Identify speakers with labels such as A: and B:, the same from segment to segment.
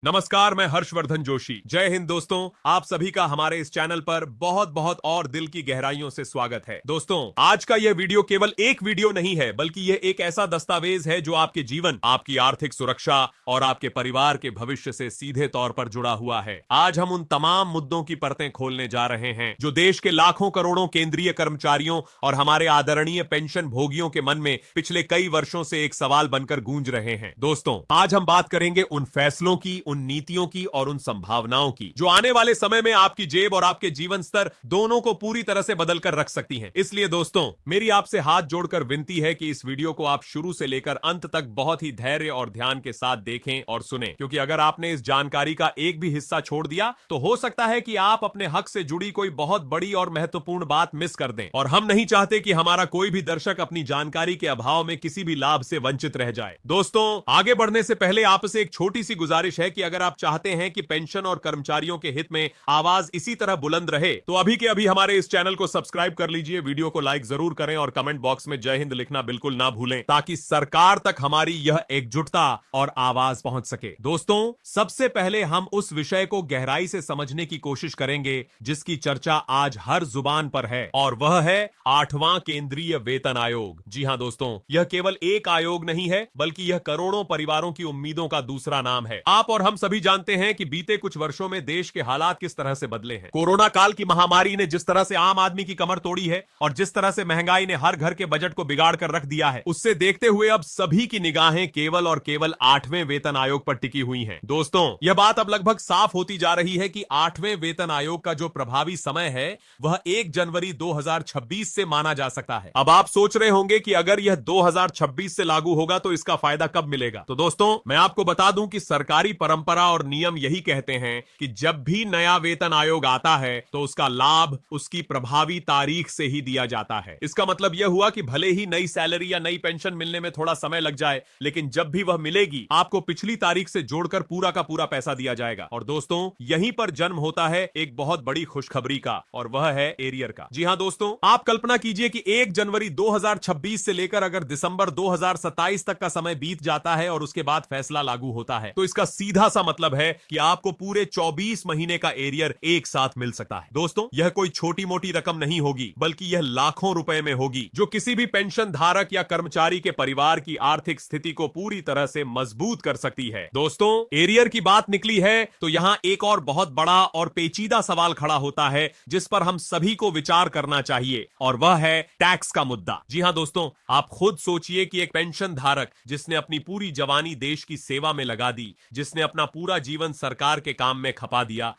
A: नमस्कार, मैं हर्षवर्धन जोशी। जय हिंद दोस्तों, आप सभी का हमारे इस चैनल पर बहुत बहुत और दिल की गहराइयों से स्वागत है। दोस्तों, आज का यह वीडियो केवल एक वीडियो नहीं है, बल्कि यह एक ऐसा दस्तावेज है जो आपके जीवन, आपकी आर्थिक सुरक्षा और आपके परिवार के भविष्य से सीधे तौर पर जुड़ा हुआ है। आज हम उन तमाम मुद्दों की परतें खोलने जा रहे हैं जो देश के लाखों करोड़ों केंद्रीय कर्मचारियों और हमारे आदरणीय पेंशन भोगियों के मन में पिछले कई वर्षों से एक सवाल बनकर गूंज रहे हैं। दोस्तों, आज हम बात करेंगे उन फैसलों की, उन नीतियों की और उन संभावनाओं की जो आने वाले समय में आपकी जेब और आपके जीवन स्तर दोनों को पूरी तरह से बदल कर रख सकती हैं। इसलिए दोस्तों, मेरी आपसे हाथ जोड़कर विनती है कि इस वीडियो को आप शुरू से लेकर अंत तक बहुत ही धैर्य और ध्यान के साथ देखें और सुनें, क्योंकि अगर आपने इस जानकारी का एक भी हिस्सा छोड़ दिया तो हो सकता है कि आप अपने हक से जुड़ी कोई बहुत बड़ी और महत्वपूर्ण बात मिस कर दें। और हम नहीं चाहते कि हमारा कोई भी दर्शक अपनी जानकारी के अभाव में किसी भी लाभ से वंचित रह जाए। दोस्तों, आगे बढ़ने से पहले आपसे एक छोटी सी गुजारिश है कि अगर आप चाहते हैं कि पेंशन और कर्मचारियों के हित में आवाज इसी तरह बुलंद रहे तो अभी के अभी हमारे इस चैनल को सब्सक्राइब कर लीजिए, वीडियो को लाइक जरूर करें और कमेंट बॉक्स में जय हिंद लिखना बिल्कुल ना भूलें, ताकि सरकार तक हमारी यह एकजुटता और आवाज पहुंच सके। दोस्तों, सबसे पहले हम उस विषय को गहराई से समझने की कोशिश करेंगे जिसकी चर्चा आज हर जुबान पर है, और वह है 8वां केंद्रीय वेतन आयोग। जी हां दोस्तों, यह केवल एक आयोग नहीं है, बल्कि यह करोड़ों परिवारों की उम्मीदों का दूसरा नाम है। आप और हम सभी जानते हैं कि बीते कुछ वर्षों में देश के हालात किस तरह से बदले हैं। कोरोना काल की महामारी ने जिस तरह से आम आदमी की कमर तोड़ी है और जिस तरह से महंगाई ने हर घर के बजट को बिगाड़ कर रख दिया है, उससे देखते हुए अब सभी की निगाहें केवल और केवल 8वें वेतन आयोग पर टिकी हुई हैं। दोस्तों, यह बात अब लगभग साफ होती जा रही है कि 8वें वेतन आयोग का जो प्रभावी समय है वह 1 जनवरी 2026 से माना जा सकता है। अब आप सोच रहे होंगे कि अगर यह 2026 से लागू होगा तो इसका फायदा कब मिलेगा। तो दोस्तों, मैं आपको बता दूं कि सरकारी परंपरा और नियम यही कहते हैं कि जब भी नया वेतन आयोग आता है तो उसका लाभ उसकी प्रभावी तारीख से ही दिया जाता है। इसका मतलब यह हुआ कि भले ही नई सैलरी या नई पेंशन मिलने में थोड़ा समय लग जाए, लेकिन जब भी वह मिलेगी आपको पिछली तारीख से जोड़कर पूरा का पूरा पैसा दिया जाएगा। और दोस्तों, यहीं पर जन्म होता है एक बहुत बड़ी खुशखबरी का, और वह है एरियर का। जी हां दोस्तों, आप कल्पना कीजिए कि 1 जनवरी 2026 से लेकर अगर दिसंबर 2027 तक का समय बीत जाता है और उसके बाद फैसला लागू होता है, तो इसका सीधा सा मतलब है कि आपको पूरे 24 महीने का एरियर एक साथ मिल सकता है। दोस्तों, यह कोई छोटी मोटी रकम नहीं होगी, बल्कि यह लाखों रुपए में होगी, जो किसी भी पेंशन धारक या कर्मचारी के परिवार की आर्थिक स्थिति को पूरी तरह से मजबूत कर सकती है। दोस्तों, एरियर की बात निकली है तो यहां एक और बहुत बड़ा और पेचीदा सवाल खड़ा होता है जिस पर हम सभी को विचार करना चाहिए, और वह है टैक्स का मुद्दा। जी हां दोस्तों, आप खुद सोचिए कि एक पेंशन धारक जिसने अपनी पूरी जवानी देश की सेवा में लगा दी, जिसने अपना पूरा जीवन सरकार के काम में खपा दिया,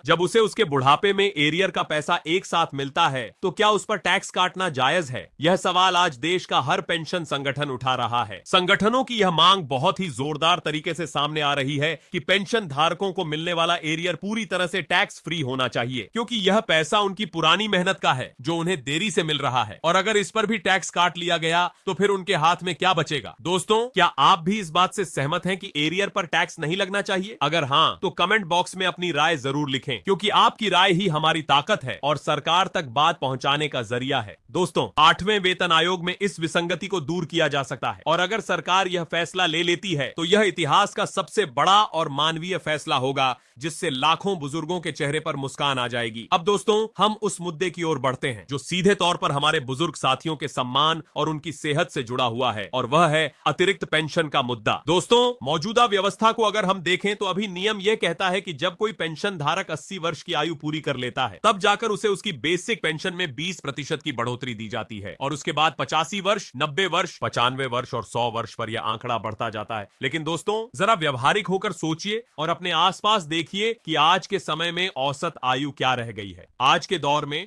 A: जब उसे उसके बुढ़ापे में एरियर का पैसा एक साथ मिलता है तो क्या उस पर टैक्स काटना जायज है? यह सवाल आज देश का हर पेंशन संगठन उठा रहा है। संगठनों की यह मांग बहुत ही जोरदार तरीके से सामने आ रही है कि पेंशन धारकों को मिलने वाला एरियर पूरी तरह से टैक्स फ्री होना चाहिए, क्योंकि यह पैसा उनकी पुरानी मेहनत का है जो उन्हें देरी से मिल रहा है, और अगर इस पर भी टैक्स काट लिया गया तो फिर उनके हाथ में क्या बचेगा। दोस्तों, क्या आप भी इस बात से सहमत हैं कि एरियर पर टैक्स नहीं लगना चाहिए? अगर हां, तो कमेंट बॉक्स में अपनी राय जरूर लिखें, क्योंकि आपकी राय ही हमारी ताकत है और सरकार तक बात पहुंचाने का जरिया है। दोस्तों, 8वें वेतन आयोग में इस विसंगति को दूर किया जा सकता है, और अगर सरकार यह फैसला ले लेती है तो यह इतिहास का सबसे बड़ा और मानवीय फैसला होगा, जिससे लाखों बुजुर्गों के चेहरे पर मुस्कान आ जाएगी। अब दोस्तों, हम उस मुद्दे की ओर बढ़ते हैं जो सीधे तौर पर हमारे बुजुर्ग साथियों के सम्मान और उनकी सेहत से जुड़ा हुआ है, और वह है अतिरिक्त पेंशन का मुद्दा। दोस्तों, मौजूदा व्यवस्था को अगर हम देखें तो अभी नियम यह कहता है कि जब कोई पेंशन धारक 80 वर्ष की आयु पूरी कर लेता है, तब जाकर उसे उसकी बेसिक पेंशन में 20% की बढ़ोतरी दी जाती है, और उसके बाद 85 वर्ष, 90 वर्ष, 95 वर्ष और 100 वर्ष पर यह आंकड़ा बढ़ता जाता है। लेकिन दोस्तों, जरा व्यवहारिक होकर सोचिए और अपने आसपास देखिए कि आज के समय में औसत आयु क्या रह गई है। आज के दौर में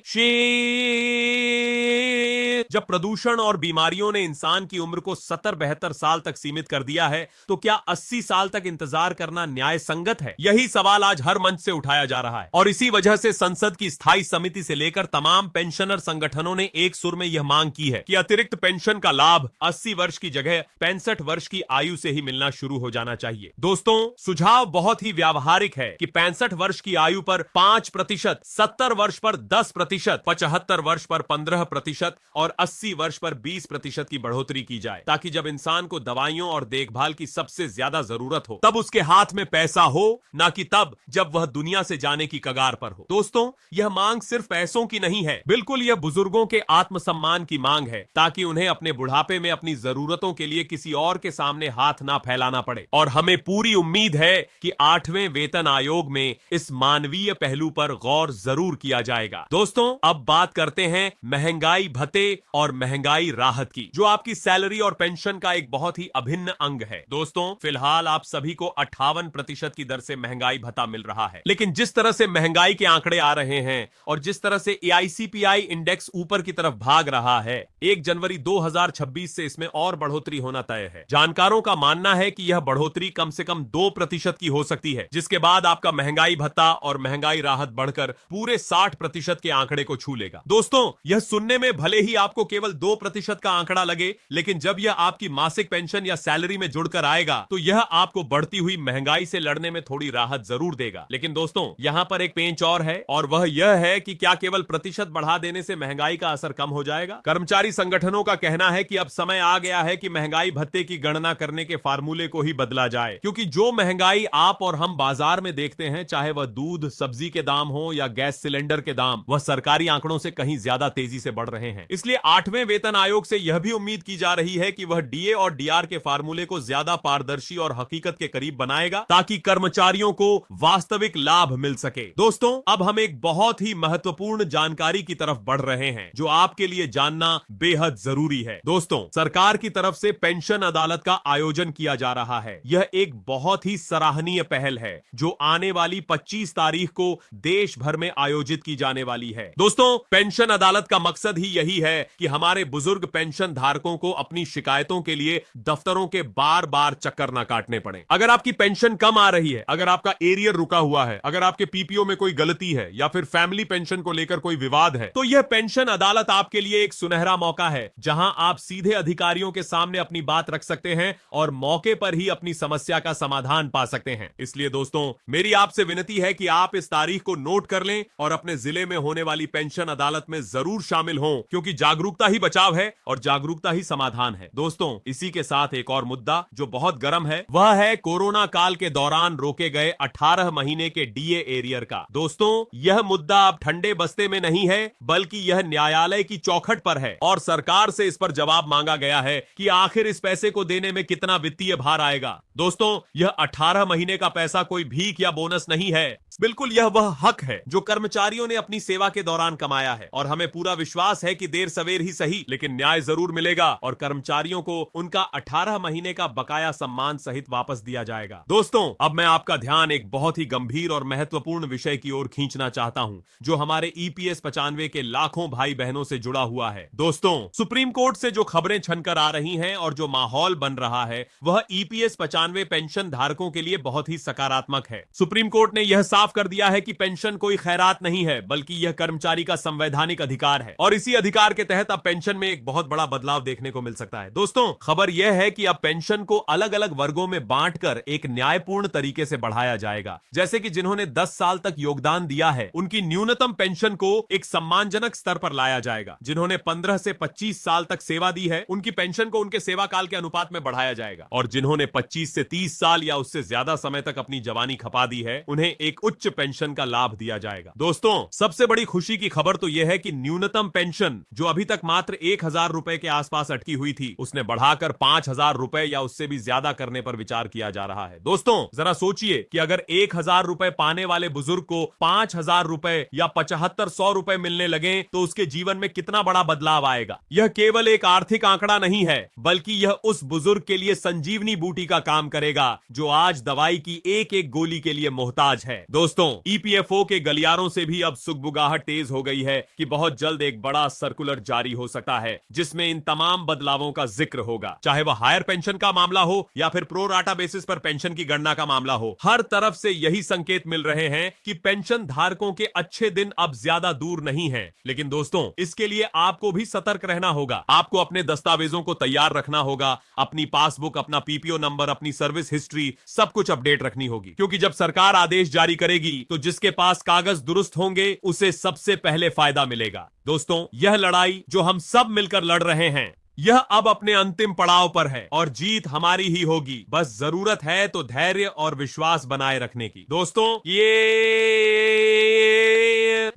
A: जब प्रदूषण और बीमारियों ने इंसान की उम्र को 70-72 साल तक सीमित कर दिया है, तो क्या 80 साल तक इंतजार करना न्याय संगत है? यही सवाल आज हर मंच से उठाया जा रहा है, और इसी वजह से संसद की स्थायी समिति से लेकर तमाम पेंशनर संगठनों ने एक सुर में यह मांग की है कि अतिरिक्त पेंशन का लाभ 80 वर्ष की जगह 65 वर्ष की आयु से ही मिलना शुरू हो जाना चाहिए। दोस्तों, सुझाव बहुत ही व्यावहारिक है कि 65 वर्ष की आयु पर 5%, 70 वर्ष पर 10%, 75 वर्ष पर 15% और 80 वर्ष पर 20% की बढ़ोतरी की जाए, ताकि जब इंसान को दवाइयों और देखभाल की की सबसे ज्यादा जरूरत हो, तब उसके हाथ में पैसा हो, ना कि तब जब वह दुनिया से जाने की कगार पर हो। दोस्तों, यह मांग सिर्फ पैसों की नहीं है, बिल्कुल यह बुजुर्गों के आत्मसम्मान की मांग है, ताकि उन्हें अपने बुढ़ापे में अपनी जरूरतों के लिए किसी और के सामने हाथ ना फैलाना पड़े। और हमें पूरी उम्मीद है कि 8वें वेतन आयोग में इस मानवीय पहलू पर गौर जरूर किया जाएगा। दोस्तों, अब बात करते हैं महंगाई भत्ते और महंगाई राहत की, जो आपकी सैलरी और पेंशन का एक बहुत ही अभिन्न अंग है। दोस्तों, फिलहाल आप सभी को 58% की दर से महंगाई भत्ता मिल रहा है, लेकिन जिस तरह से महंगाई के आंकड़े आ रहे हैं और जिस तरह से AICPI इंडेक्स ऊपर की तरफ भाग रहा है, 1 जनवरी 2026 से इसमें और बढ़ोतरी होना तय है। जानकारों का मानना है कि यह बढ़ोतरी कम से कम 2% की हो सकती है, जिसके बाद आपका महंगाई भत्ता और महंगाई राहत बढ़कर पूरे 60% के आंकड़े को छू लेगा। दोस्तों, यह सुनने में भले ही आपको केवल 2% का आंकड़ा लगे, लेकिन जब यह आपकी मासिक पेंशन या सैलरी में जुड़कर आएगा तो यह आपको बढ़ती हुई महंगाई से लड़ने में थोड़ी राहत जरूर देगा। लेकिन दोस्तों, यहां पर एक पेंच और है, और वह यह है कि क्या केवल प्रतिशत बढ़ा देने से महंगाई का असर कम हो जाएगा? कर्मचारी संगठनों का कहना है कि अब समय आ गया है कि महंगाई भत्ते की गणना करने के फार्मूले को ही बदला जाए, क्योंकि जो महंगाई आप और हम बाजार में देखते हैं, चाहे वह दूध, सब्जी के दाम हो या गैस सिलेंडर के दाम, वह सरकारी आंकड़ों से कहीं ज्यादा तेजी से बढ़ रहे हैं। इसलिए 8वें वेतन आयोग से यह भी उम्मीद की जा रही है कि वह DA और DR के फार्मूले को ज्यादा पारदर्शी और हकीकत के करीब बनाएगा, ताकि कर्मचारियों को वास्तविक लाभ मिल सके। दोस्तों, अब हम एक बहुत ही महत्वपूर्ण जानकारी की तरफ बढ़ रहे हैं, जो आपके लिए जानना बेहद जरूरी है। दोस्तों, सरकार की तरफ से पेंशन अदालत का आयोजन किया जा रहा है। यह एक बहुत ही सराहनीय पहल है, जो आने वाली 25 तारीख को देश भर में आयोजित की जाने वाली है। दोस्तों, पेंशन अदालत का मकसद ही यही है कि हमारे बुजुर्ग पेंशन धारकों को अपनी शिकायतों के लिए दफ्तरों के बार बार चक्कर ना काटने पड़े। अगर आपकी पेंशन कम आ रही है, अगर आपका एरियर रुका हुआ है, अगर आपके PPO में कोई गलती है या फिर फैमिली पेंशन को लेकर कोई विवाद है, तो यह पेंशन अदालत आपके लिए एक सुनहरा मौका है, जहां आप सीधे अधिकारियों के सामने अपनी बात रख सकते हैं और मौके पर ही अपनी समस्या का समाधान पा सकते हैं। इसलिए दोस्तों, मेरी आपसे विनती है कि आप इस तारीख को नोट कर लें और अपने जिले में होने वाली पेंशन अदालत में जरूर शामिल हों, क्योंकि जागरूकता ही बचाव है और जागरूकता ही समाधान है। दोस्तों, इसी के साथ एक और मुद्दा जो बहुत गर्म है, वह है कोरोना काल के दौरान रोके गए 18 महीने के DA एरियर का। दोस्तों, यह मुद्दा अब ठंडे बस्ते में नहीं है, बल्कि यह न्यायालय की चौखट पर है और सरकार से इस पर जवाब मांगा गया है कि आखिर इस पैसे को देने में कितना वित्तीय भार आएगा। दोस्तों, यह 18 महीने का पैसा कोई भीख या बोनस नहीं है, बिल्कुल यह वह हक है जो कर्मचारियों ने अपनी सेवा के दौरान कमाया है, और हमें पूरा विश्वास है कि देर सवेर ही सही, लेकिन न्याय जरूर मिलेगा और कर्मचारियों को उनका 18 महीने का बकाया सम्मान सहित वापस दिया जाएगा। दोस्तों, अब मैं आपका ध्यान एक बहुत ही गंभीर और महत्वपूर्ण विषय की ओर खींचना चाहता हूं, जो हमारे EPS 95 के लाखों भाई बहनों से जुड़ा हुआ है। दोस्तों, सुप्रीम कोर्ट से जो खबरें छनकर आ रही हैं और जो माहौल बन रहा है, वह EPS 95 पेंशन धारकों के लिए बहुत ही सकारात्मक है। सुप्रीम कोर्ट ने यह साफ कर दिया है कि पेंशन कोई खैरात नहीं है, बल्कि यह कर्मचारी का संवैधानिक अधिकार है, और इसी अधिकार के तहत अब पेंशन में एक बहुत बड़ा बदलाव देखने को मिल सकता है। दोस्तों, खबर यह है कि अब पेंशन को अलग अलग वर्गों में बांटकर एक न्यायपूर्ण तरीके से बढ़ाया जाएगा। जैसे कि जिन्होंने 10 साल तक योगदान दिया है, उनकी न्यूनतम पेंशन को एक सम्मानजनक स्तर पर लाया जाएगा। जिन्होंने 15 से 25 साल तक सेवा दी है, उनकी पेंशन को उनके सेवा काल के अनुपात में बढ़ाया जाएगा, और जिन्होंने 25 से 30 साल या उससे ज्यादा समय तक अपनी जवानी खपा दी है, उन्हें एक उच्च पेंशन का लाभ दिया जाएगा। दोस्तों, सबसे बड़ी खुशी की खबर तो यह है कि न्यूनतम पेंशन, जो अभी तक मात्र 1000 रुपए के आसपास अटकी हुई थी, उसने बढ़ाकर 5000 रुपए या उससे भी ज्यादा करने पर विचार किया जा रहा है। दोस्तों, जरा सोचिए कि अगर 1000 रुपए पाने वाले बुजुर्ग को 5000 रुपए या 7500 रुपए मिलने लगे, तो उसके जीवन में कितना बड़ा बदलाव आएगा। यह केवल एक आर्थिक आंकड़ा नहीं है, बल्कि यह उस बुजुर्ग के लिए संजीवनी बूटी का काम करेगा जो आज दवाई की एक एक गोली के लिए मोहताज है। दोस्तों, EPFO के गलियारों से भी अब सुगबुगाहट तेज हो गई है कि बहुत जल्द एक बड़ा सर्कुलर जारी हो सकता है, जिसमें इन तमाम बदलावों का जिक्र होगा, चाहे वह हायर पेंशन का मामला हो या फिर प्रो राटा बेसिस पर पेंशन की गणना का मामला हो। हर तरफ से यही संकेत मिल रहे हैं कि पेंशन धारकों के अच्छे दिन अब ज्यादा दूर नहीं हैं। लेकिन दोस्तों, इसके लिए आपको भी सतर्क रहना होगा। आपको अपने दस्तावेजों को तैयार रखना होगा, अपनी पासबुक, अपना PPO नंबर, अपनी सर्विस हिस्ट्री, सब कुछ अपडेट रखनी होगी, क्योंकि जब सरकार आदेश जारी करेगी तो जिसके पास कागज दुरुस्त होंगे उसे सबसे पहले फायदा मिलेगा। दोस्तों, यह लड़ाई जो हम सब मिलकर लड़ रहे हैं, यह अब अपने अंतिम पड़ाव पर है और जीत हमारी ही होगी। बस जरूरत है तो धैर्य और विश्वास बनाए रखने की। दोस्तों, ये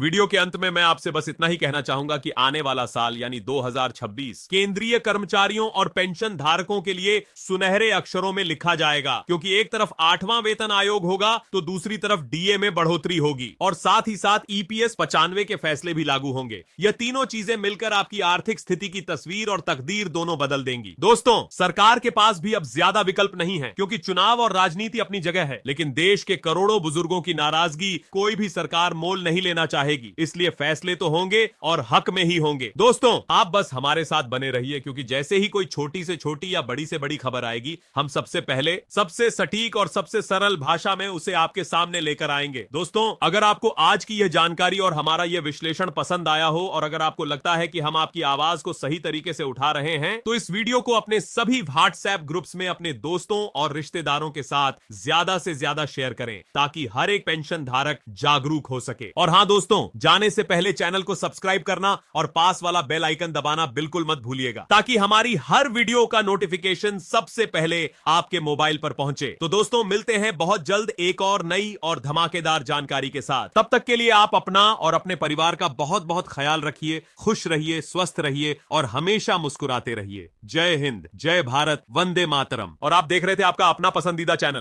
A: वीडियो के अंत में मैं आपसे बस इतना ही कहना चाहूंगा कि आने वाला साल यानी 2026 केंद्रीय कर्मचारियों और पेंशन धारकों के लिए सुनहरे अक्षरों में लिखा जाएगा, क्योंकि एक तरफ 8वां वेतन आयोग होगा तो दूसरी तरफ डीए में बढ़ोतरी होगी और साथ ही साथ ईपीएस 95 के फैसले भी लागू होंगे। यह तीनों चीजें मिलकर आपकी आर्थिक स्थिति की तस्वीर और तकदीर दोनों बदल देंगी। दोस्तों, सरकार के पास भी अब ज्यादा विकल्प नहीं है, क्योंकि चुनाव और राजनीति अपनी जगह है, लेकिन देश के करोड़ों बुजुर्गों की नाराजगी कोई भी सरकार मोल नहीं लेना चाहेगी। इसलिए फैसले तो होंगे और हक में ही होंगे। दोस्तों, आप बस हमारे साथ बने रहिए, क्योंकि जैसे ही कोई छोटी से छोटी या बड़ी से बड़ी खबर आएगी, हम सबसे पहले सबसे सटीक और सबसे सरल भाषा में उसे आपके सामने लेकर आएंगे। दोस्तों, अगर आपको आज की यह जानकारी और हमारा यह विश्लेषण पसंद आया हो और अगर आपको लगता है कि हम आपकी आवाज को सही तरीके से उठा रहे हैं, तो इस वीडियो को अपने सभी व्हाट्सएप ग्रुप्स में अपने दोस्तों और रिश्तेदारों के साथ ज्यादा से ज्यादा शेयर करें, ताकि हर एक पेंशन धारक जागरूक हो सके। और हां दोस्तों, जाने से पहले चैनल को सब्सक्राइब करना और पास वाला बेल आइकन दबाना बिल्कुल मत भूलिएगा, ताकि हमारी हर वीडियो का नोटिफिकेशन सबसे पहले आपके मोबाइल पर पहुंचे। तो दोस्तों, मिलते हैं बहुत जल्द एक और नई और धमाकेदार जानकारी के साथ। तब तक के लिए आप अपना और अपने परिवार का बहुत बहुत ख्याल रखिए, खुश रहिए, स्वस्थ रहिए और हमेशा मुस्कुराते रहिए। जय हिंद, जय भारत, वंदे मातरम। और आप देख रहे थे आपका अपना पसंदीदा चैनल